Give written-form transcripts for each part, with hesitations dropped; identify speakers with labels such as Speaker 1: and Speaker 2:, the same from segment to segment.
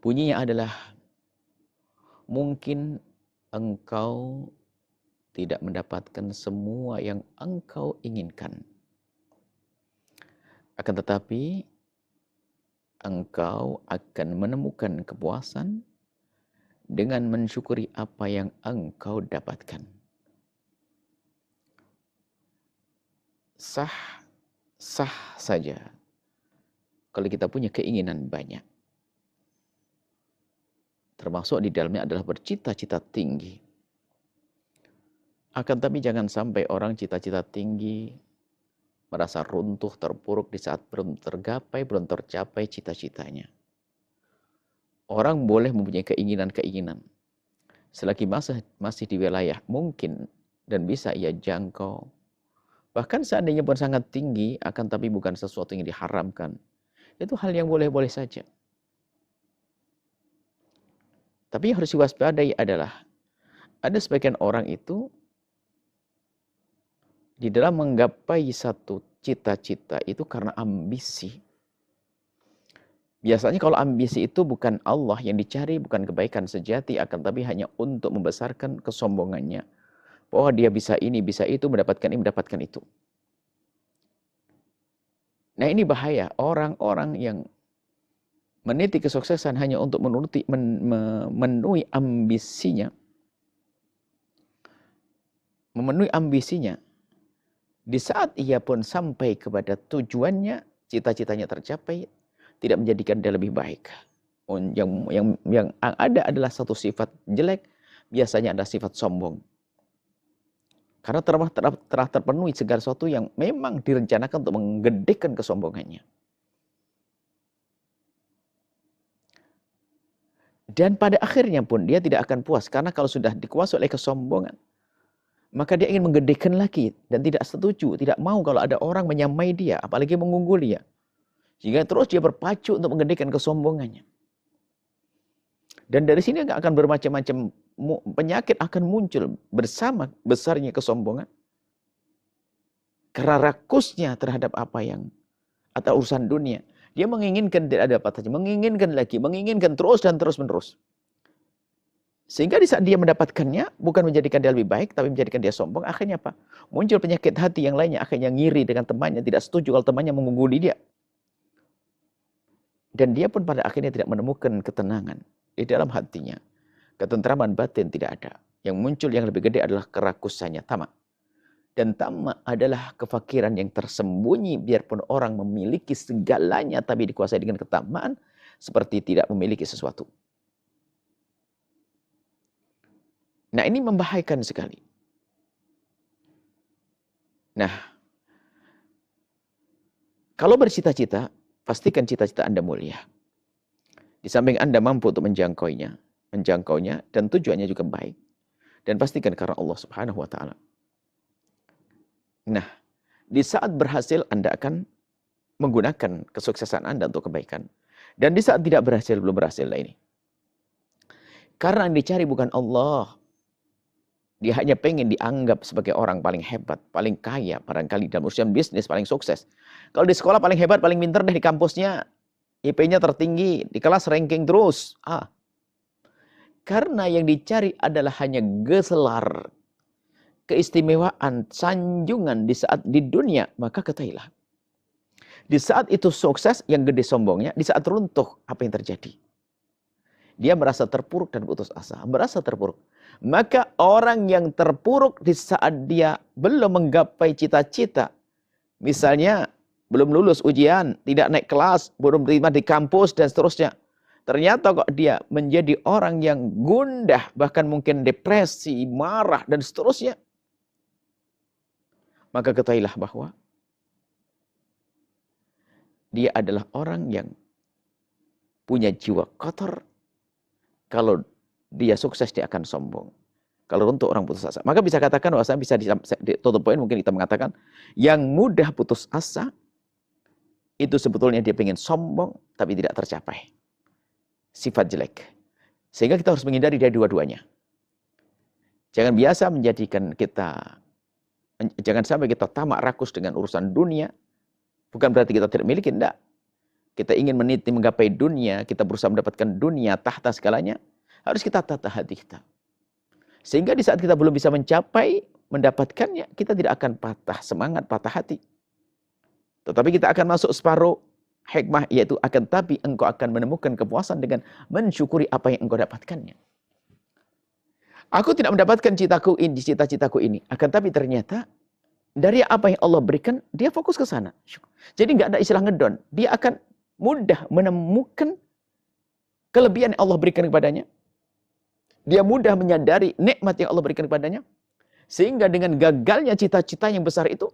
Speaker 1: Bunyinya adalah, mungkin engkau tidak mendapatkan semua yang engkau inginkan. Akan tetapi, engkau akan menemukan kepuasan dengan mensyukuri apa yang engkau dapatkan. Sah saja kalau kita punya keinginan banyak. Termasuk di dalamnya adalah bercita-cita tinggi. Akan tapi jangan sampai orang cita-cita tinggi merasa runtuh, terpuruk di saat belum tercapai cita-citanya. Orang boleh mempunyai keinginan-keinginan selagi masih di wilayah mungkin dan bisa ia jangkau. Bahkan seandainya pun sangat tinggi, akan tapi bukan sesuatu yang diharamkan. Itu hal yang boleh-boleh saja. Tapi yang harus diwaspadai adalah, ada sebagian orang itu, di dalam menggapai satu cita-cita itu karena ambisi. Biasanya kalau ambisi itu bukan Allah yang dicari, bukan kebaikan sejati, akan tapi hanya untuk membesarkan kesombongannya. Bahwa dia bisa ini, bisa itu, mendapatkan ini, mendapatkan itu. Nah ini bahaya, orang-orang yang meniti kesuksesan hanya untuk memenuhi ambisinya. Memenuhi ambisinya. Di saat ia pun sampai kepada tujuannya, cita-citanya tercapai, tidak menjadikan dia lebih baik. Yang ada adalah satu sifat jelek, biasanya ada sifat sombong. Karena telah terpenuhi segala sesuatu yang memang direncanakan untuk menggedekan kesombongannya. Dan pada akhirnya pun dia tidak akan puas. Karena kalau sudah dikuasai oleh kesombongan, maka dia ingin menggedekan lagi. Dan tidak setuju, tidak mau kalau ada orang menyamai dia, apalagi mengungguli dia. Sehingga terus dia berpacu untuk menggedekan kesombongannya. Dan dari sini akan bermacam-macam penyakit akan muncul bersama besarnya kesombongan. Karena rakusnya terhadap apa yang, atau urusan dunia. Dia menginginkan tidak ada batasnya, menginginkan lagi, menginginkan terus dan terus menerus. Sehingga di saat dia mendapatkannya, bukan menjadikan dia lebih baik, tapi menjadikan dia sombong. Akhirnya apa? Muncul penyakit hati yang lainnya, akhirnya ngiri dengan temannya, tidak setuju kalau temannya mengungguli dia. Dan dia pun pada akhirnya tidak menemukan ketenangan di dalam hatinya. Ketentraman batin tidak ada. Yang muncul yang lebih gede adalah kerakusannya, tamak. Dan tamak adalah kefakiran yang tersembunyi, biarpun orang memiliki segalanya, tapi dikuasai dengan ketamaan, seperti tidak memiliki sesuatu. Nah ini membahayakan sekali. Nah, kalau bercita-cita, pastikan cita-cita Anda mulia. Di samping Anda mampu untuk menjangkaunya, dan tujuannya juga baik. Dan pastikan karena Allah Subhanahu wa Ta'ala. Nah, di saat berhasil Anda akan menggunakan kesuksesan Anda untuk kebaikan. Dan di saat tidak berhasil, belum berhasil lah ini. Karena yang dicari bukan Allah. Dia hanya pengen dianggap sebagai orang paling hebat, paling kaya, barangkali dalam urusan bisnis paling sukses. Kalau di sekolah paling hebat, paling pintar deh di kampusnya. IP-nya tertinggi, di kelas ranking terus. Karena yang dicari adalah hanya gelar, keistimewaan, sanjungan di saat di dunia, maka ketahuilah. Di saat itu sukses, yang gede sombongnya, di saat runtuh, apa yang terjadi? Dia merasa terpuruk dan putus asa. Merasa terpuruk. Maka orang yang terpuruk di saat dia belum menggapai cita-cita, misalnya belum lulus ujian, tidak naik kelas, belum terima di kampus, dan seterusnya. Ternyata kok dia menjadi orang yang gundah, bahkan mungkin depresi, marah, dan seterusnya. Maka ketahuilah bahwa dia adalah orang yang punya jiwa kotor. Kalau dia sukses, dia akan sombong. Kalau untuk orang putus asa. Maka bisa katakan, bahwa bisa ditutup poin, mungkin kita mengatakan, yang mudah putus asa, itu sebetulnya dia ingin sombong, tapi tidak tercapai. Sifat jelek. Sehingga kita harus menghindari dari dua-duanya. Jangan biasa menjadikan kita, jangan sampai kita tamak rakus dengan urusan dunia. Bukan berarti kita tidak memiliki, tidak. kita ingin meniti menggapai dunia, kita berusaha mendapatkan dunia, tahta segalanya, harus kita tata hati kita. Sehingga di saat kita belum bisa mencapai, mendapatkannya, kita tidak akan patah semangat, patah hati. Tetapi kita akan masuk separuh hikmah, yaitu akan tapi engkau akan menemukan kepuasan dengan mensyukuri apa yang engkau dapatkannya. Aku tidak mendapatkan cita-citaku ini. Akan tapi ternyata dari apa yang Allah berikan, dia fokus ke sana. Jadi nggak ada istilah ngedon. Dia akan mudah menemukan kelebihan yang Allah berikan kepadanya. Dia mudah menyadari nikmat yang Allah berikan kepadanya. Sehingga dengan gagalnya cita-cita yang besar itu,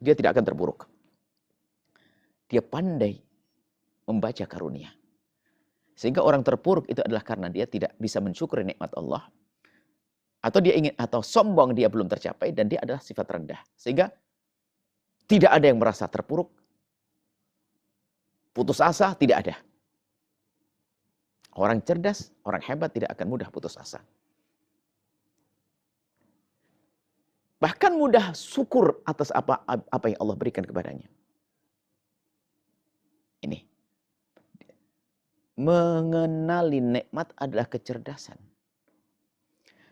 Speaker 1: dia tidak akan terpuruk. Dia pandai membaca karunia. Sehingga orang terpuruk itu adalah karena dia tidak bisa mensyukuri nikmat Allah. Atau dia ingin, atau sombong dia belum tercapai, dan dia adalah sifat rendah. Sehingga tidak ada yang merasa terpuruk. Putus asa tidak ada. Orang cerdas, orang hebat tidak akan mudah putus asa. Bahkan mudah syukur atas apa yang Allah berikan kepadanya. Ini. Mengenali nikmat adalah kecerdasan.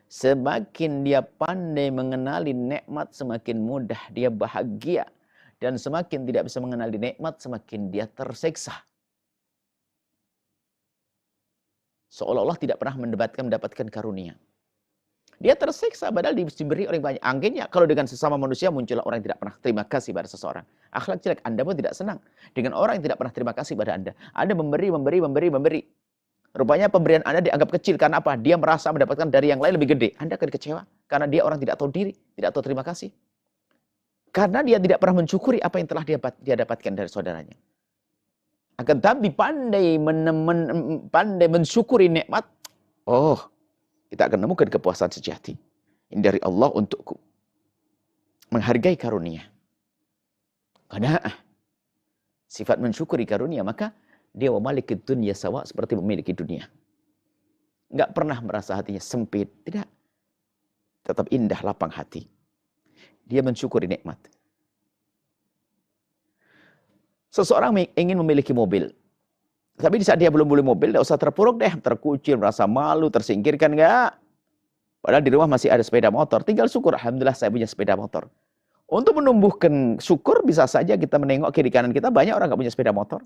Speaker 1: Semakin dia pandai mengenali nikmat, semakin mudah dia bahagia. Dan semakin tidak bisa mengenali nikmat, semakin dia tersiksa. Seolah-olah tidak pernah mendapatkan karunia. Dia tersiksa padahal diberi orang banyak. Akhirnya kalau dengan sesama manusia muncullah orang yang tidak pernah terima kasih pada seseorang. Akhlak jelek, Anda pun tidak senang dengan orang yang tidak pernah terima kasih pada Anda. Anda memberi. Rupanya pemberian Anda dianggap kecil karena apa? Dia merasa mendapatkan dari yang lain lebih gede. Anda akan kecewa karena dia orang tidak tahu diri, tidak tahu terima kasih. Karena dia tidak pernah mensyukuri apa yang telah dia dapatkan dari saudaranya. Akan tapi pandai mensyukuri nikmat, oh, kita akan menemukan kepuasan sejati. Ini dari Allah untukku. Menghargai karunia. Karena sifat mensyukuri karunia, maka dia memiliki dunia sawa seperti memiliki dunia. Enggak pernah merasa hatinya sempit, tidak. Tetap indah, lapang hati. Dia mensyukuri nikmat. Seseorang ingin memiliki mobil. Tapi di saat dia belum beli mobil, tidak usah terpuruk deh. Terkucil, merasa malu, tersingkirkan. Enggak. Padahal di rumah masih ada sepeda motor. Tinggal syukur, alhamdulillah saya punya sepeda motor. Untuk menumbuhkan syukur, bisa saja kita menengok kiri kanan kita. Banyak orang nggak punya sepeda motor.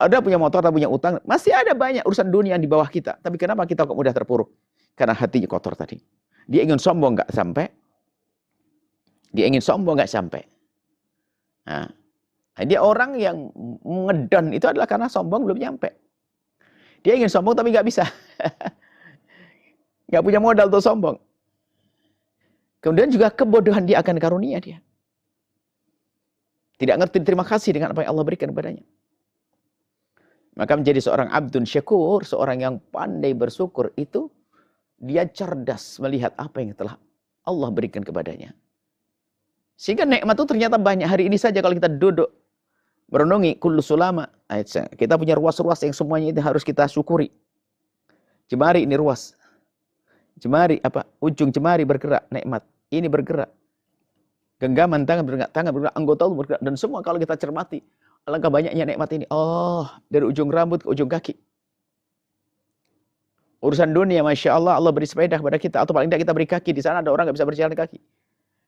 Speaker 1: Ada punya motor, ada punya utang. Masih ada banyak urusan dunia di bawah kita. Tapi kenapa kita kok mudah terpuruk? Karena hatinya kotor tadi. Dia ingin sombong nggak sampai. Dia ingin sombong nggak sampai. Nah, dia orang yang ngedon itu adalah karena sombong belum nyampe. Dia ingin sombong tapi nggak bisa. Nggak punya modal untuk sombong. Kemudian juga kebodohan dia akan karunia dia. Tidak ngerti terima kasih dengan apa yang Allah berikan kepadanya. Maka menjadi seorang abdun syakur, seorang yang pandai bersyukur itu, dia cerdas melihat apa yang telah Allah berikan kepadanya. Sehingga nikmat itu ternyata banyak. Hari ini saja kalau kita duduk merenungi kullu sulama, kita punya ruas-ruas yang semuanya itu harus kita syukuri. Jemari ini ruas. Jemari apa? Ujung jemari bergerak, nikmat. Ini bergerak. Genggaman tangan bergerak, anggota tubuh bergerak, dan semua kalau kita cermati, alangkah banyaknya nikmat ini. Oh, dari ujung rambut ke ujung kaki. Urusan dunia, Masya Allah, Allah beri sepeda kepada kita. Atau paling tidak kita beri kaki. Di sana ada orang nggak bisa berjalan kaki.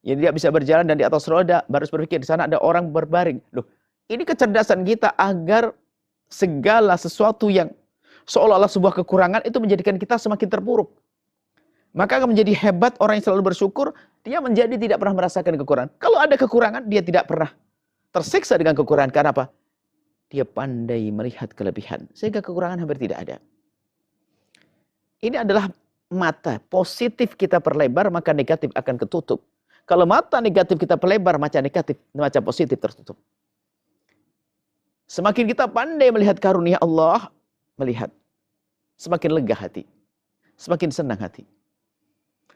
Speaker 1: Yang tidak bisa berjalan dan di atas roda, baru berpikir di sana ada orang berbaring. Loh, ini kecerdasan kita agar segala sesuatu yang seolah-olah sebuah kekurangan itu menjadikan kita semakin terpuruk. Maka akan menjadi hebat orang yang selalu bersyukur, dia menjadi tidak pernah merasakan kekurangan. Kalau ada kekurangan, dia tidak pernah tersiksa dengan kekurangan. Karena apa? Dia pandai melihat kelebihan. Sehingga kekurangan hampir tidak ada. Ini adalah mata positif kita perlebar, maka negatif akan ketutup. Kalau mata negatif kita perlebar, mata positif tertutup. Semakin kita pandai melihat karunia Allah, melihat, semakin lega hati. Semakin senang hati.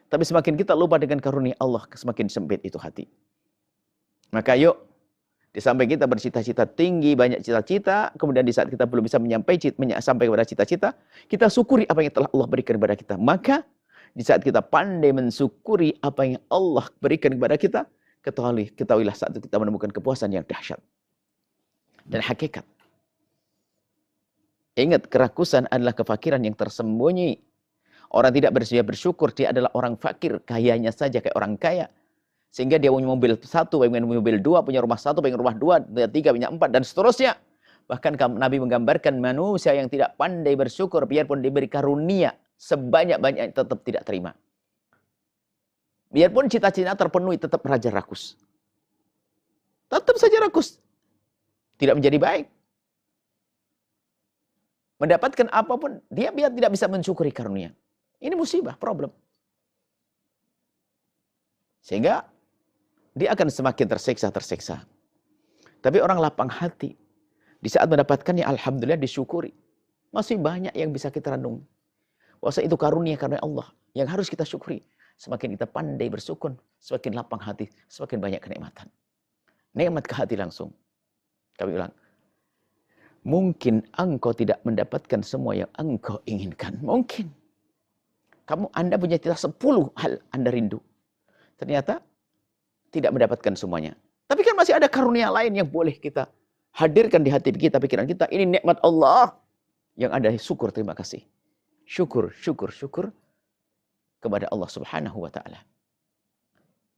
Speaker 1: Tapi semakin kita lupa dengan karunia Allah, semakin sempit itu hati. Maka yuk, di samping kita bercita-cita tinggi, banyak cita-cita, kemudian di saat kita belum bisa sampai kepada cita-cita, kita syukuri apa yang telah Allah berikan kepada kita. Maka, di saat kita pandai mensyukuri apa yang Allah berikan kepada kita, ketahuilah saat itu kita menemukan kepuasan yang dahsyat. Dan hakikat. Ingat, kerakusan adalah kefakiran yang tersembunyi. Orang tidak bersedia bersyukur, dia adalah orang fakir, kayanya saja kayak orang kaya. Sehingga dia punya mobil satu, punya mobil dua, punya rumah satu, punya rumah dua, tiga, punya empat, dan seterusnya. Bahkan Nabi menggambarkan manusia yang tidak pandai bersyukur, biarpun diberi karunia sebanyak-banyaknya tetap tidak terima. Biarpun cita-cita terpenuhi, tetap raja rakus. Tetap saja rakus. Tidak menjadi baik. Mendapatkan apapun, dia tidak bisa mensyukuri karunia. Ini musibah, problem. Sehingga dia akan semakin tersiksa. Tapi orang lapang hati, di saat mendapatkannya, alhamdulillah disyukuri. Masih banyak yang bisa kita renung. Bahwa itu karunia karena Allah yang harus kita syukuri. Semakin kita pandai bersyukur, semakin lapang hati, semakin banyak kenikmatan. Nikmat ke hati langsung. Kami ulang. Mungkin engkau tidak mendapatkan semua yang engkau inginkan. Mungkin. Anda punya cita 10 hal Anda rindu. Ternyata tidak mendapatkan semuanya. Tapi kan masih ada karunia lain yang boleh kita hadirkan di hati kita, pikiran kita. Ini nikmat Allah yang ada syukur, terima kasih. Syukur kepada Allah Subhanahu wa taala.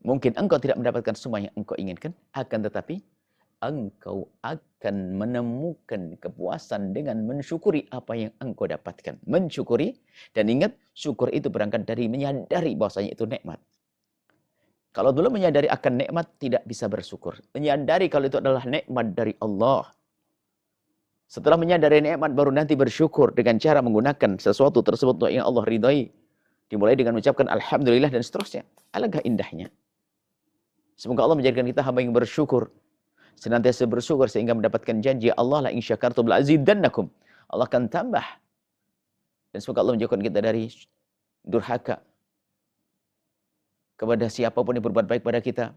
Speaker 1: Mungkin engkau tidak mendapatkan semua yang engkau inginkan, akan tetapi engkau akan menemukan kepuasan dengan mensyukuri apa yang engkau dapatkan. Mensyukuri, dan ingat, syukur itu berangkat dari menyadari bahwasanya itu nikmat. Kalau belum menyadari akan nikmat, tidak bisa bersyukur. Menyadari kalau itu adalah nikmat dari Allah. Setelah menyadari nikmat, baru nanti bersyukur dengan cara menggunakan sesuatu tersebut yang Allah ridhai. Dimulai dengan mengucapkan alhamdulillah dan seterusnya. Alangkah indahnya. Semoga Allah menjadikan kita hamba yang bersyukur. Senantiasa bersyukur sehingga mendapatkan janji Allah, la in syakartum la azidannakum. Allah akan tambah. Dan semoga Allah menjauhkan kita dari durhaka kepada siapapun yang berbuat baik pada kita.